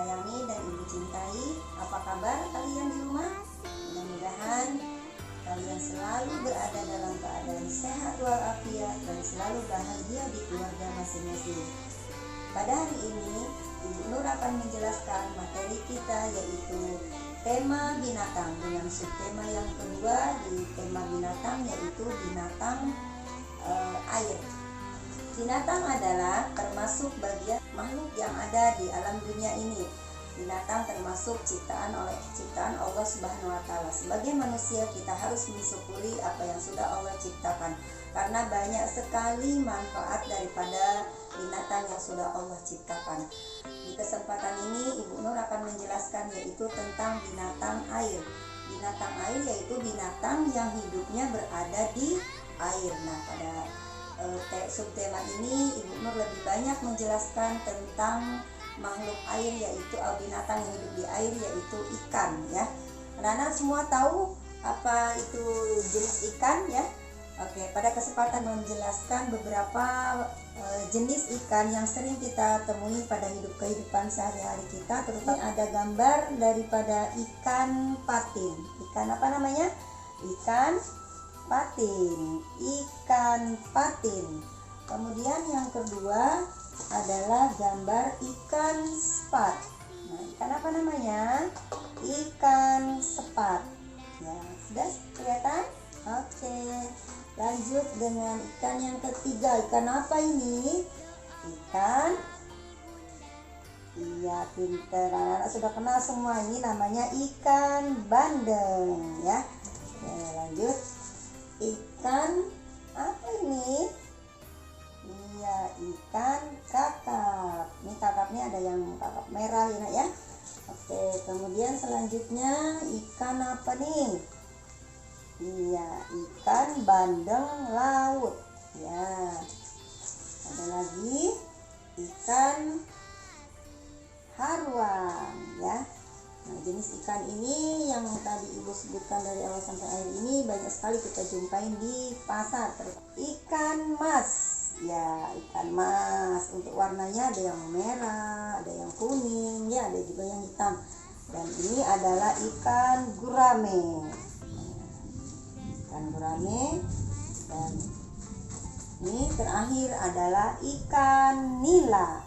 sayangi dan Ibu cintai. Apa kabar kalian di rumah? Mudah-mudahan kalian selalu berada dalam keadaan sehat walafiat dan selalu bahagia di keluarga masing-masing. Pada hari ini, Ibu Nur akan menjelaskan materi kita, yaitu tema binatang dengan subtema yang kedua di tema binatang, yaitu binatang air. Binatang adalah termasuk bagian makhluk yang ada di alam dunia ini. Binatang termasuk ciptaan Allah Subhanahu wa Ta'ala. Sebagai manusia, kita harus mensyukuri apa yang sudah Allah ciptakan, karena banyak sekali manfaat daripada binatang yang sudah Allah ciptakan. Di kesempatan ini Ibu Nur akan menjelaskan yaitu tentang binatang air. Binatang air yaitu binatang yang hidupnya berada di air. Nah, pada subtema ini Ibu Nur lebih banyak menjelaskan tentang makhluk air, yaitu binatang yang hidup di air, yaitu ikan ya. Anak-anak semua tahu apa itu jenis ikan ya? Oke, pada kesempatan menjelaskan beberapa jenis ikan yang sering kita temui pada kehidupan sehari-hari kita, terutama ada gambar daripada ikan patin. Ikan apa namanya? Ikan patin. Ikan patin. Kemudian yang kedua adalah gambar ikan sepat. Nah, ikan apa namanya? Ikan sepat. Ya, sudah kelihatan? Oke. Lanjut dengan ikan yang ketiga. Ikan apa ini? Ikan. Iya, pinter. Anak-anak sudah kenal semua. Ini namanya ikan bandeng ya. Oke, lanjut. Ikan apa ini? Iya, ikan kakap. Ini kakapnya ada yang kakap merah ya. Oke, kemudian selanjutnya ikan apa nih? Iya, ikan bandeng laut. Ya. Ada lagi ikan haruan ya. Nah, jenis ikan ini yang tadi Ibu sebutkan dari awal sampai akhir ini banyak sekali kita jumpain di pasar. Ikan mas. Ya, ikan mas. Untuk warnanya ada yang merah, ada yang kuning, ya, ada juga yang hitam. Dan ini adalah ikan gurame. Ikan gurame. Dan ini terakhir adalah ikan nila.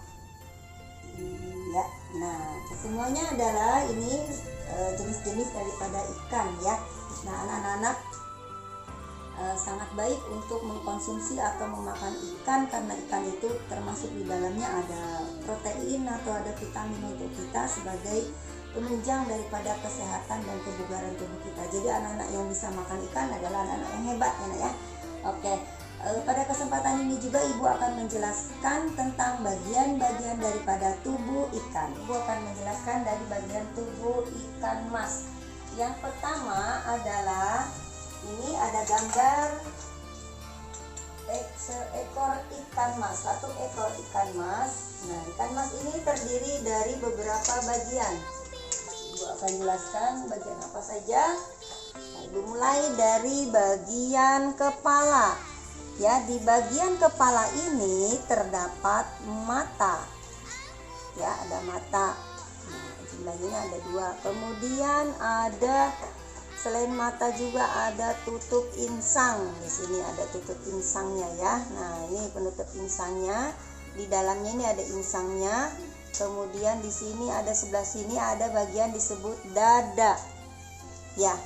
Ya, nah semuanya adalah ini jenis-jenis daripada ikan ya. Nah, anak-anak sangat baik untuk mengkonsumsi atau memakan ikan, karena ikan itu termasuk di dalamnya ada protein atau ada vitamin untuk kita sebagai penunjang daripada kesehatan dan kebugaran tubuh kita. Jadi anak-anak yang bisa makan ikan adalah anak-anak yang hebat ya. Oke. Pada kesempatan ini juga Ibu akan menjelaskan tentang bagian-bagian daripada tubuh ikan. Ibu akan menjelaskan dari bagian tubuh ikan mas. Yang pertama adalah ini ada gambar seekor ikan mas, satu ekor ikan mas. Nah, ikan mas ini terdiri dari beberapa bagian. Ibu akan jelaskan bagian apa saja. Nah, Ibu mulai dari bagian kepala. Ya, di bagian kepala ini terdapat mata. Ya, ada mata. Nah, jumlahnya ada 2. Kemudian ada selain mata juga ada tutup insang. Di sini ada tutup insangnya ya. Nah, ini penutup insangnya. Di dalamnya ini ada insangnya. Kemudian di sini ada sebelah sini ada bagian disebut dada. Ya.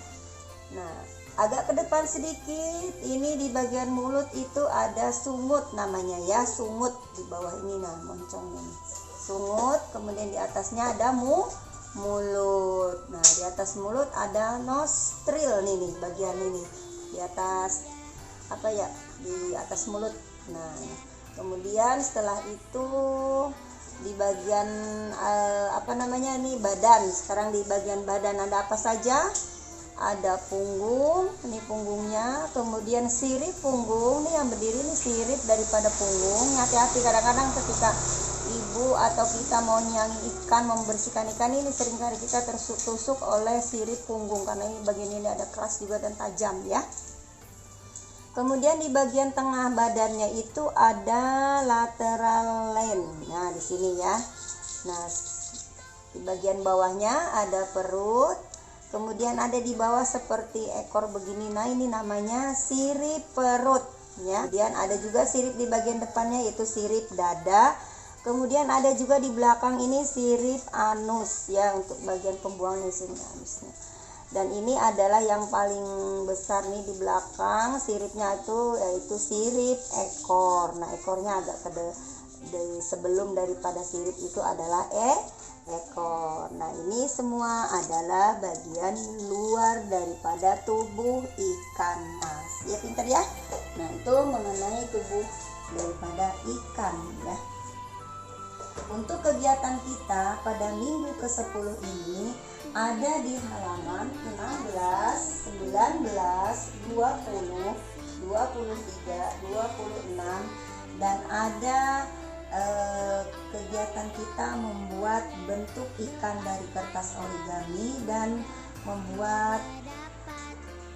Nah, agak ke depan sedikit, ini di bagian mulut itu ada sungut namanya ya, sungut di bawah ini, nah moncongnya nih. Sungut, kemudian di atasnya ada mulut. Nah, di atas mulut ada nostril nih bagian ini. Di atas apa ya? Di atas mulut. Nah, kemudian setelah itu di bagian apa namanya nih, badan. Sekarang di bagian badan ada apa saja? Ada punggung, ini punggungnya, kemudian sirip punggung, nih yang berdiri ini sirip daripada punggung. Hati-hati, kadang-kadang ketika ibu atau kita mau nyanyi ikan, membersihkan ikan ini seringkali kita tertusuk oleh sirip punggung, karena ini bagian ini ada keras juga dan tajam ya. Kemudian di bagian tengah badannya itu ada lateral line. Nah, di sini ya. Nah, Di bagian bawahnya ada perut, kemudian ada di bawah seperti ekor begini. Nah, ini namanya sirip perut ya. Kemudian ada juga sirip di bagian depannya, yaitu sirip dada. Kemudian ada juga di belakang ini sirip anus ya, untuk bagian pembuangan anusnya. Dan ini adalah yang paling besar nih di belakang siripnya itu, yaitu sirip ekor. Nah, ekornya agak sebelum daripada sirip itu adalah ekor. Nah, ini semua adalah bagian luar daripada tubuh ikan mas. Ya, pintar ya. Nah, itu mengenai tubuh daripada ikan ya. Untuk kegiatan kita pada minggu ke-10 ini ada di halaman 16, 19, 20, 23, 26, dan ada kegiatan kita membuat bentuk ikan dari kertas origami dan membuat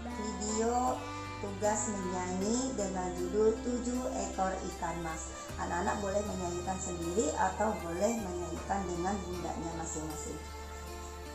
video tugas menyanyi dengan judul 7 ekor ikan mas. Anak-anak boleh menyanyikan sendiri atau boleh menyanyikan dengan bundanya masing-masing.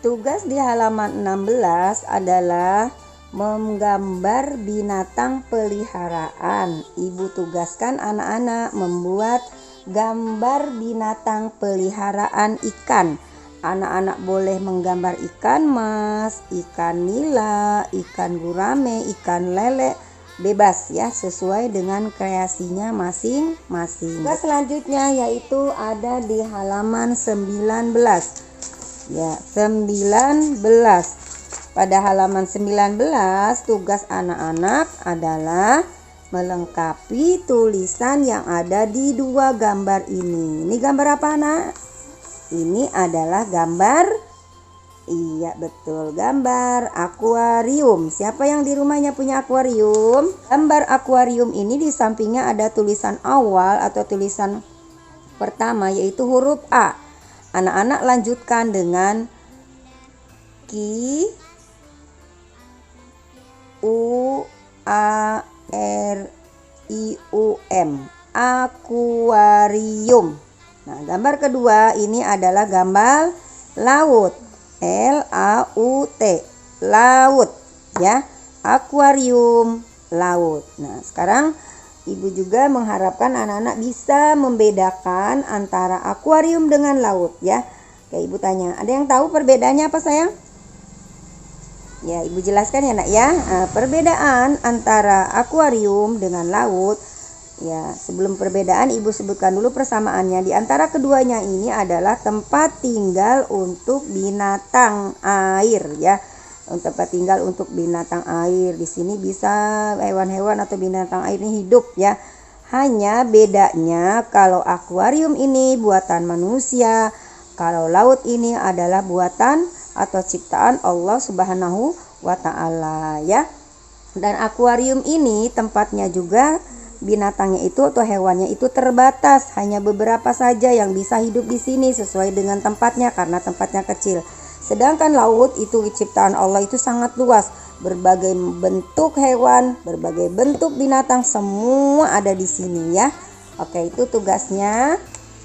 Tugas di halaman 16 adalah menggambar binatang peliharaan. Ibu tugaskan anak-anak membuat gambar binatang peliharaan ikan. Anak-anak boleh menggambar ikan mas, ikan nila, ikan gurame, ikan lele, bebas ya, sesuai dengan kreasinya masing-masing. Tugas selanjutnya yaitu ada di halaman 19 ya, 19. Pada halaman 19 tugas anak-anak adalah melengkapi tulisan yang ada di 2 gambar ini. Ini gambar apa anak? Ini adalah gambar, iya betul, gambar akuarium. Siapa yang di rumahnya punya akuarium? Gambar akuarium ini di sampingnya ada tulisan awal atau tulisan pertama, yaitu huruf A. Anak-anak lanjutkan dengan Ki U A R I U M, akuarium. Nah, gambar kedua ini adalah gambar laut, L-A-U-T, laut ya, akuarium laut. Nah, sekarang ibu juga mengharapkan anak-anak bisa membedakan antara akuarium dengan laut ya. Kayak ibu tanya, ada yang tahu perbedaannya apa sayang? Ya, ibu jelaskan ya nak ya. Perbedaan antara akuarium dengan laut. Ya, sebelum perbedaan ibu sebutkan dulu persamaannya. Di antara keduanya ini adalah tempat tinggal untuk binatang air ya. Tempat tinggal untuk binatang air. Di sini bisa hewan-hewan atau binatang air ini hidup ya. Hanya bedanya kalau akuarium ini buatan manusia, kalau laut ini adalah buatan atau ciptaan Allah Subhanahu wa taala ya. Dan akuarium ini tempatnya juga binatangnya itu atau hewannya itu terbatas, hanya beberapa saja yang bisa hidup di sini sesuai dengan tempatnya karena tempatnya kecil. Sedangkan laut itu ciptaan Allah itu sangat luas, berbagai bentuk hewan, berbagai bentuk binatang semua ada di sini ya. Oke, itu tugasnya.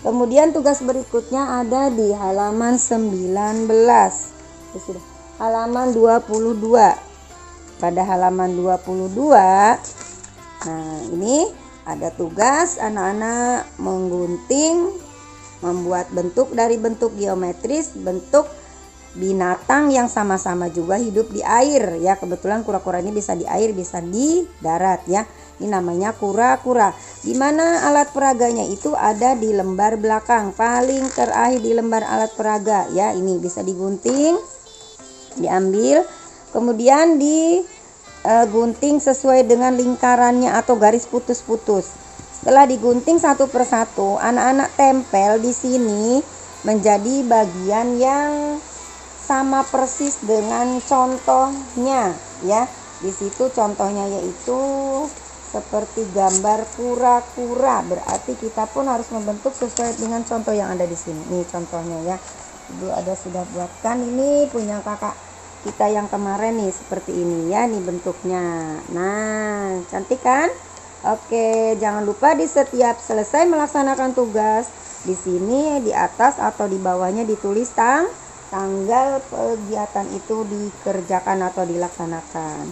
Kemudian tugas berikutnya ada di halaman 19. Sudah. Halaman 22. Pada halaman 22, nah ini ada tugas anak-anak menggunting, membuat bentuk dari bentuk geometris, bentuk binatang yang sama-sama juga hidup di air ya. Kebetulan kura-kura ini bisa di air, bisa di darat ya. Ini namanya kura-kura. Di mana alat peraganya itu ada di lembar belakang, paling terakhir di lembar alat peraga ya. Ini bisa digunting, diambil, kemudian digunting sesuai dengan lingkarannya atau garis putus-putus. Setelah digunting satu persatu, anak-anak tempel di sini menjadi bagian yang sama persis dengan contohnya ya. Di situ contohnya yaitu seperti gambar kura-kura, berarti kita pun harus membentuk sesuai dengan contoh yang ada di sini. Ini contohnya ya. Ibu ada sudah buatkan, ini punya kakak kita yang kemarin nih, seperti ini ya, nih bentuknya. Nah, cantik kan? Oke, jangan lupa di setiap selesai melaksanakan tugas, Di sini di atas atau di bawahnya ditulis tanggal kegiatan itu dikerjakan atau dilaksanakan.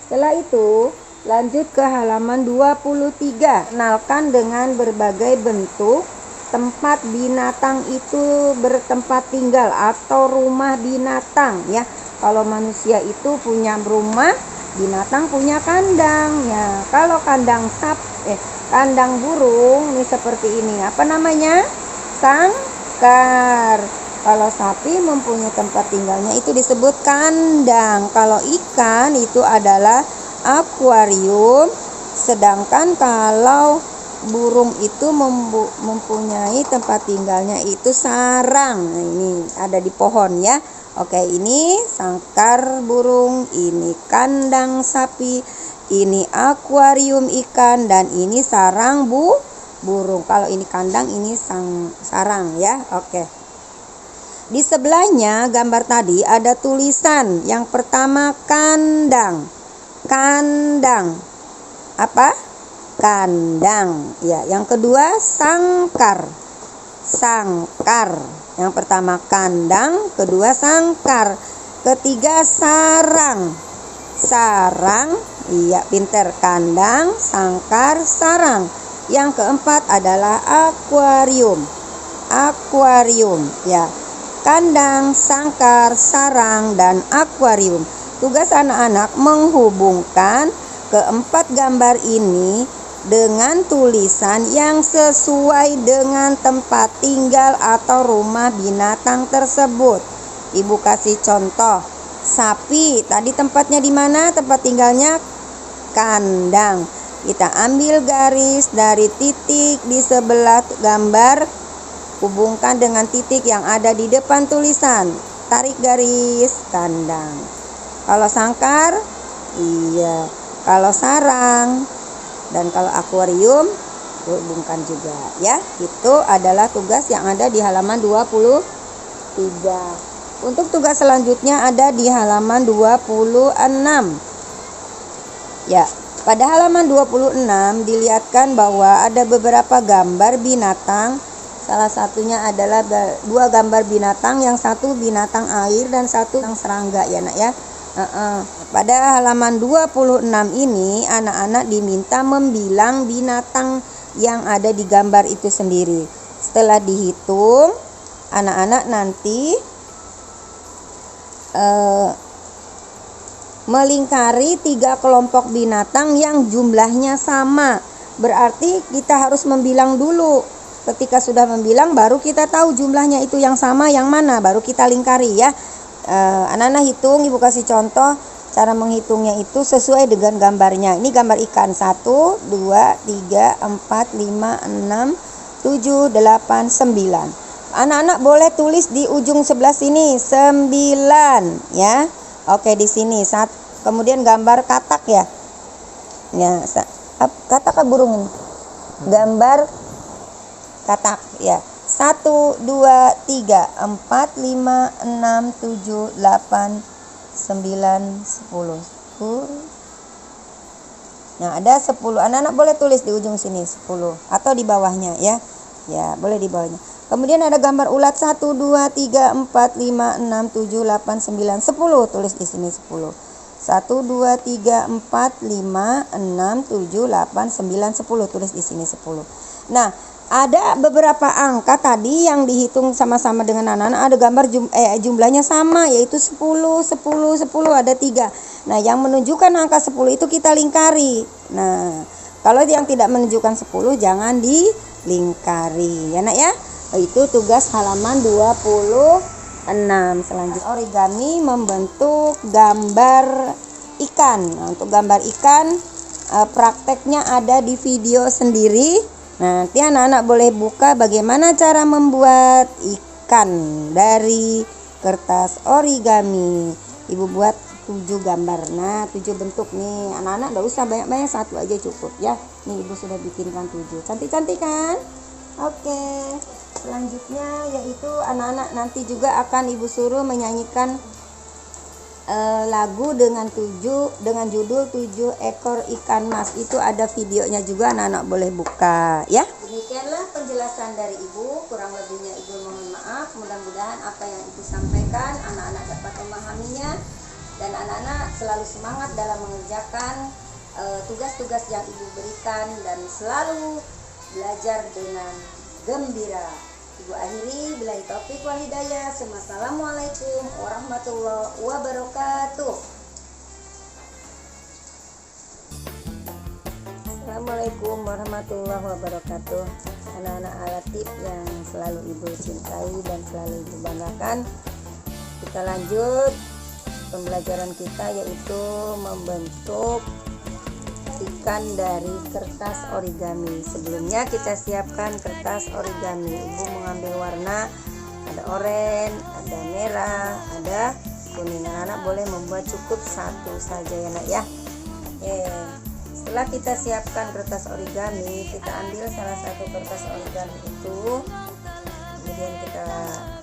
Setelah itu lanjut ke halaman 23. Kenalkan dengan berbagai bentuk tempat binatang itu bertempat tinggal atau rumah binatang ya. Kalau manusia itu punya rumah, binatang punya kandang ya. Kalau kandang burung ini seperti ini. Apa namanya? Sangkar. Kalau sapi mempunyai tempat tinggalnya itu disebut kandang. Kalau ikan itu adalah akuarium. Sedangkan kalau burung itu mempunyai tempat tinggalnya itu sarang. Nah, ini ada di pohon ya. Oke, ini sangkar burung, ini kandang sapi, ini akuarium ikan, dan ini sarang burung. Kalau ini kandang, ini sarang ya. Oke. Di sebelahnya gambar tadi ada tulisan. Yang pertama kandang. Kandang. Apa? Kandang. Ya, yang kedua sangkar. Sangkar. Yang pertama kandang, kedua sangkar, ketiga sarang. Sarang. Iya, pinter. Kandang, sangkar, sarang. Yang keempat adalah akuarium. Akuarium, ya. Kandang, sangkar, sarang, dan akuarium. Tugas anak-anak menghubungkan keempat gambar ini dengan tulisan yang sesuai dengan tempat tinggal atau rumah binatang tersebut. Ibu kasih contoh. Sapi, tadi tempatnya di mana? Tempat tinggalnya kandang. Kita ambil garis dari titik di sebelah gambar, hubungkan dengan titik yang ada di depan tulisan. Tarik garis kandang. Kalau sangkar, iya. Kalau sarang dan kalau akuarium hubungkan juga ya. Itu adalah tugas yang ada di halaman 23. Untuk tugas selanjutnya ada di halaman 26. Ya, pada halaman 26 dilihatkan bahwa ada beberapa gambar binatang. Salah satunya adalah dua gambar binatang, yang satu binatang air dan satu yang serangga ya nak ya. Pada halaman 26 ini anak-anak diminta membilang binatang yang ada di gambar itu sendiri. Setelah dihitung, anak-anak nanti melingkari 3 kelompok binatang yang jumlahnya sama. Berarti kita harus membilang dulu. Ketika sudah membilang baru kita tahu jumlahnya itu yang sama yang mana, baru kita lingkari ya. Anak-anak hitung, ibu kasih contoh cara menghitungnya itu sesuai dengan gambarnya. Ini gambar ikan 1, 2, 3, 4, 5, 6, 7, 8, 9. Anak-anak boleh tulis di ujung sebelah sini 9 ya. Oke, di sini kemudian gambar katak ya. Ya, katak burung ini. Gambar katak ya. 1, 2, 3, 4, 5, 6, 7, 8, 9, 10. Nah, ada 10. Anak-anak boleh tulis di ujung sini 10 atau di bawahnya ya. Ya, boleh di bawahnya. Kemudian ada gambar ulat 1, 2, 3, 4, 5, 6, 7, 8, 9, 10. Tulis di sini 10. 1, 2, 3, 4, 5, 6, 7, 8, 9, 10. Tulis di sini 10. Nah, ada beberapa angka tadi yang dihitung sama-sama dengan anak-anak. Ada gambar jumlahnya sama, yaitu 10, 10, 10, ada 3. Nah, yang menunjukkan angka 10 itu kita lingkari. Nah, kalau yang tidak menunjukkan 10 jangan dilingkari ya nak ya. Itu tugas halaman 26. Selanjutnya origami membentuk gambar ikan. Nah, untuk gambar ikan prakteknya ada di video sendiri. Nanti anak-anak boleh buka bagaimana cara membuat ikan dari kertas origami. Ibu buat 7 gambar. Nah, 7 bentuk nih. Anak-anak enggak usah banyak-banyak, 1 aja cukup ya. Nih ibu sudah bikinkan 7. Cantik-cantik kan? Oke. Selanjutnya yaitu anak-anak nanti juga akan ibu suruh menyanyikan lagu dengan judul 7 ekor ikan mas. Itu ada videonya juga, anak-anak boleh buka ya. Demikianlah penjelasan dari Ibu, kurang lebihnya Ibu mohon maaf. Mudah-mudahan apa yang Ibu sampaikan anak-anak dapat memahaminya, dan anak-anak selalu semangat dalam mengerjakan tugas-tugas yang Ibu berikan, dan selalu belajar dengan gembira. Ibu akhiri, billahi taufik wal hidayah. Assalamualaikum warahmatullahi wabarakatuh. Assalamualaikum warahmatullahi wabarakatuh. Anak-anak Alatif yang selalu Ibu cintai dan selalu Ibu banggakan, kita lanjut pembelajaran kita, yaitu membentuk ikan dari kertas origami. Sebelumnya kita siapkan kertas origami. Ibu mengambil warna, ada oranye, ada merah, ada kuning. Anak boleh membuat cukup satu saja ya nak ya. Setelah kita siapkan kertas origami, kita ambil salah satu kertas origami itu, kemudian kita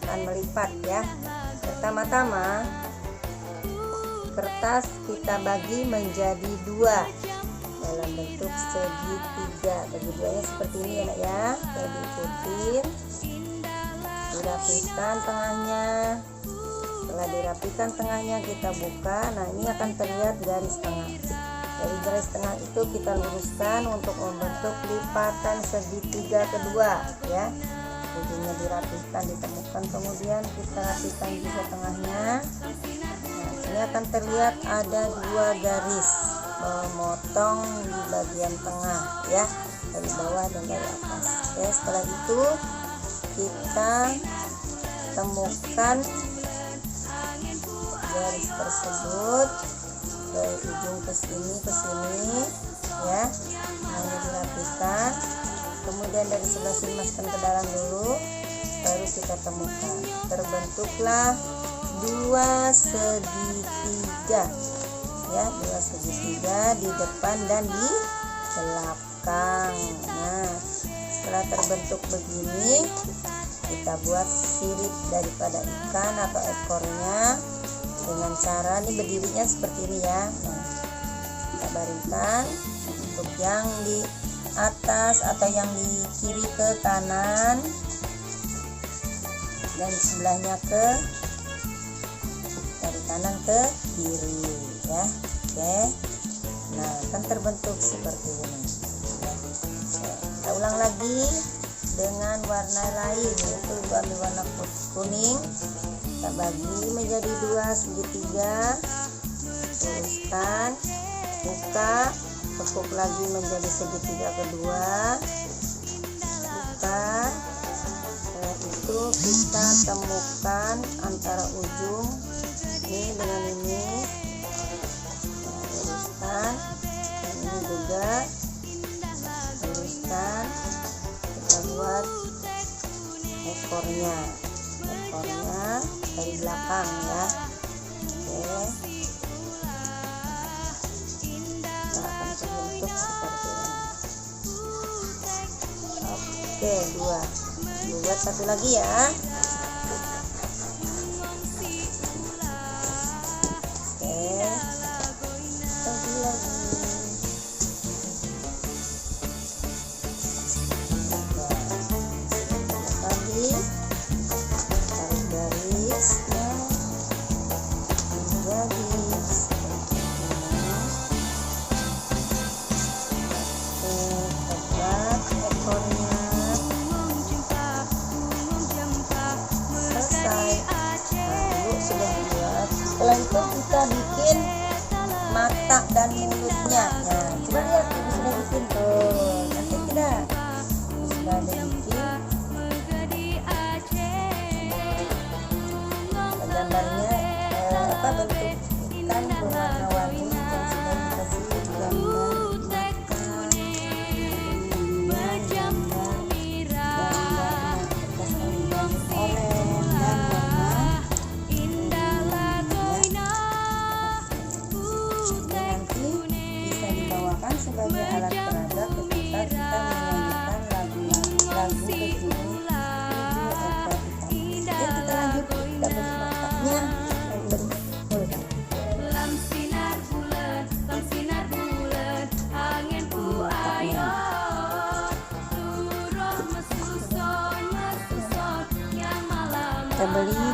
akan melipat ya. Pertama-tama kertas kita bagi menjadi 2 dalam bentuk segitiga. Bagi duanya seperti ini ya nak ya. Kita diikutin, dirapikan tengahnya. Setelah dirapikan tengahnya, kita buka. Nah, ini akan terlihat garis tengah. Dari garis tengah itu kita luruskan untuk membentuk lipatan segitiga kedua ya. Ujungnya dirapikan, ditemukan, kemudian kita rapikan juga tengahnya. Nah, ini akan terlihat ada 2 garis memotong di bagian tengah ya, dari bawah dan dari atas. Oke, setelah itu kita temukan garis tersebut dari ujung ke sini ya. Nah, ini dirapikan, kemudian dari sebelah sini masukkan ke dalam dulu, baru kita temukan. Terbentuklah 2 segitiga ya, 2 segitiga di depan dan di belakang. Nah, setelah terbentuk begini, kita buat sirip daripada ikan atau ekornya dengan cara ini, berdirinya seperti ini ya. Nah, kita baringkan untuk yang di atas atau yang di kiri ke kanan, dan sebelahnya dari kanan ke kiri ya. Oke, nah kan terbentuk seperti ini ya. Kita ulang lagi dengan warna lain, yaitu ambil warna kuning, kita bagi menjadi 2 segitiga, luruskan, buka, tekuk lagi menjadi segitiga kedua, buka. Setelah itu kita temukan antara ujung ini dengan ini, luruskan, dan ini juga luruskan. Kita buat ekornya dari belakang ya. Oke, nah, akan terbentuk seperti ini. Oke, 2. Buat satu lagi ya.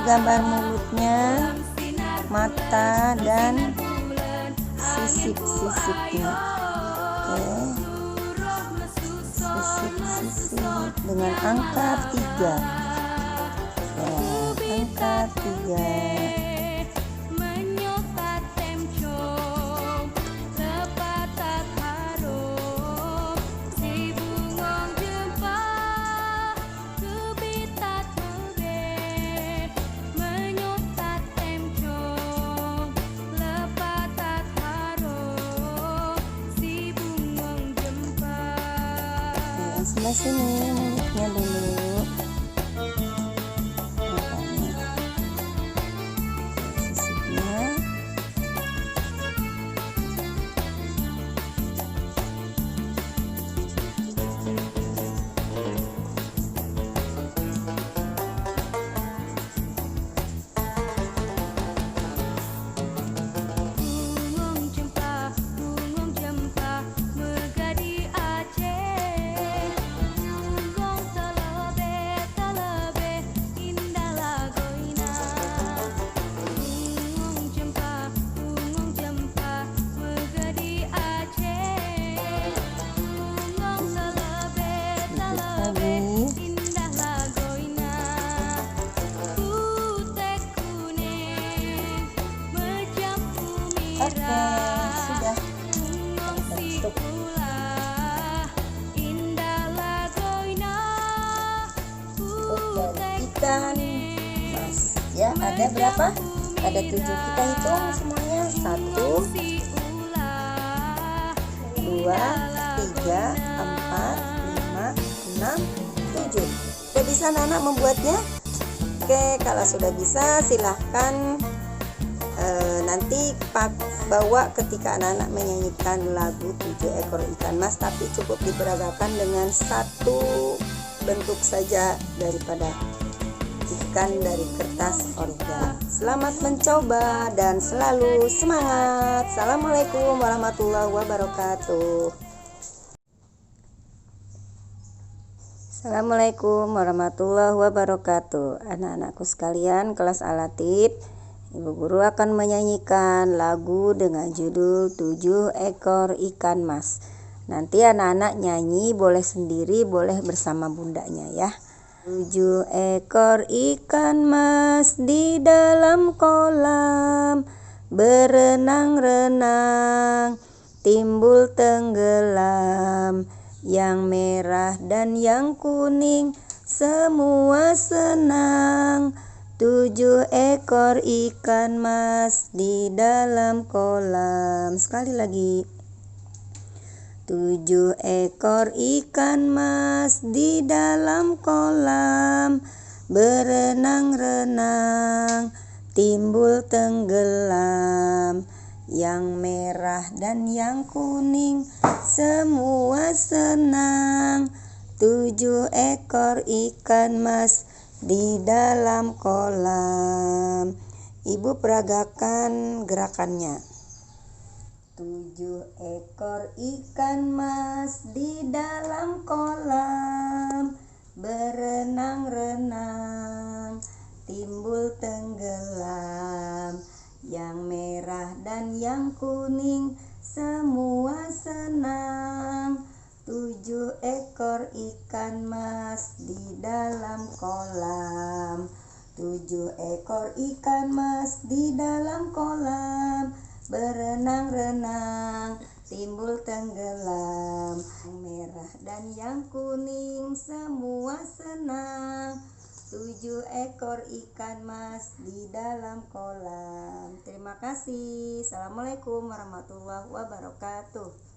gambar mulutnya, mata, dan sisip-sisipnya. Oke, sisip-sisip dengan angka 3. Ya, angka 3. Sebelah sini mulutnya dulu, matanya, sisipnya. Oke, sudah. Stop. Dari ikan mas, ya ada berapa? Ada 7. Kita hitung semuanya. 1, 2, 3, 4, 5, 6, 7. Sudah bisa anak-anak membuatnya? Oke, kalau sudah bisa silahkan nanti bawa ketika anak-anak menyanyikan lagu 7 ekor ikan mas, tapi cukup diperagakan dengan 1 bentuk saja daripada ikan dari kertas origami. Selamat mencoba dan selalu semangat. Assalamualaikum warahmatullahi wabarakatuh. Assalamualaikum warahmatullahi wabarakatuh. Anak-anakku sekalian, kelas Al-Latif, Ibu Guru akan menyanyikan lagu dengan judul 7 ekor ikan mas. Nanti anak-anak nyanyi boleh sendiri, boleh bersama bundanya ya. 7 ekor ikan mas di dalam kolam, berenang-renang, timbul tenggelam. Yang merah dan yang kuning semua senang. 7 ekor ikan mas di dalam kolam. Sekali lagi. 7 ekor ikan mas di dalam kolam, berenang-renang, timbul tenggelam. Yang merah dan yang kuning semua senang. 7 ekor ikan mas di dalam kolam. Ibu peragakan gerakannya. 7 ekor ikan mas di dalam kolam, berenang-renang, timbul tenggelam. Yang merah dan yang kuning semua senang. 7 ekor ikan mas di dalam kolam. 7 ekor ikan mas di dalam kolam, berenang-renang, timbul tenggelam. Yang merah dan yang kuning semua senang. 7 ekor ikan mas di dalam kolam. Terima kasih. Assalamualaikum warahmatullahi wabarakatuh.